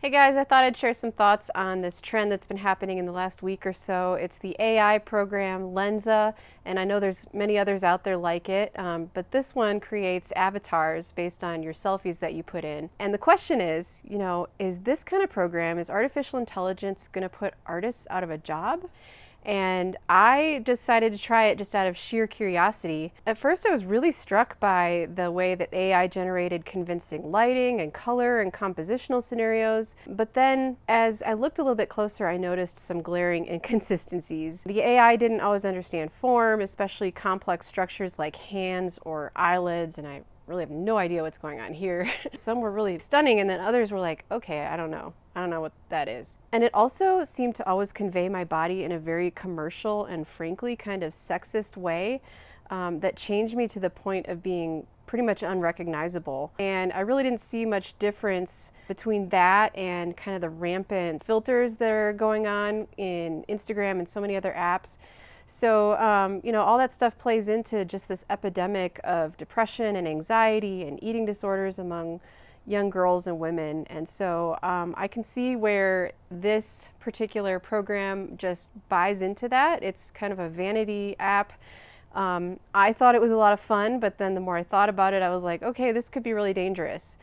Hey guys, I thought I'd share some thoughts on this trend that's been happening in the last week or so. It's the AI program Lensa, and I know there's many others out there like it, but this one creates avatars based on your selfies that you put in. And the question is, is this kind of program, is artificial intelligence going to put artists out of a job? And I decided to try it just out of sheer curiosity. At first, I was really struck by the way that AI generated convincing lighting and color and compositional scenarios. But then, as I looked a little bit closer, I noticed some glaring inconsistencies. The AI didn't always understand form, especially complex structures like hands or eyelids, and I really have no idea what's going on here. Some were really stunning, and then others were like, okay, I don't know. I don't know what that is. And it also seemed to always convey my body in a very commercial and frankly kind of sexist way that changed me to the point of being pretty much unrecognizable. And I really didn't see much difference between that and kind of the rampant filters that are going on in Instagram and so many other apps. So, all that stuff plays into just this epidemic of depression and anxiety and eating disorders among young girls and women. And so I can see where this particular program just buys into that. It's kind of a vanity app. I thought it was a lot of fun, but then the more I thought about it, I was like, okay, this could be really dangerous.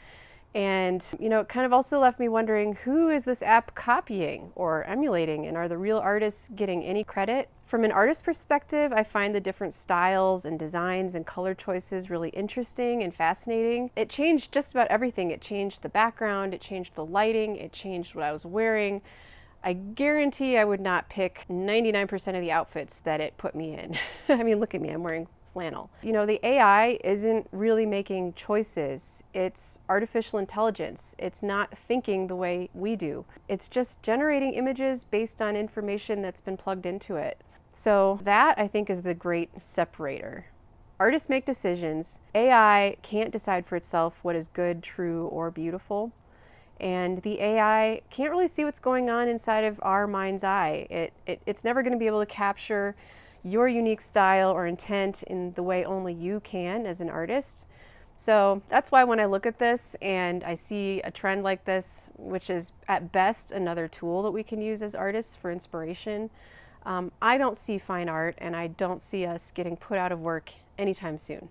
And, it kind of also left me wondering, who is this app copying or emulating? And are the real artists getting any credit? From an artist perspective, I find the different styles and designs and color choices really interesting and fascinating. It changed just about everything. It changed the background, it changed the lighting, it changed what I was wearing. I guarantee I would not pick 99% of the outfits that it put me in. I mean, look at me, I'm wearing flannel. The AI isn't really making choices. It's artificial intelligence. It's not thinking the way we do. It's just generating images based on information that's been plugged into it. So that, I think, is the great separator. Artists make decisions. AI can't decide for itself what is good, true, or beautiful. And the AI can't really see what's going on inside of our mind's eye. It's never going to be able to capture your unique style or intent in the way only you can as an artist. So that's why when I look at this and I see a trend like this, which is at best another tool that we can use as artists for inspiration, I don't see fine art, and I don't see us getting put out of work anytime soon.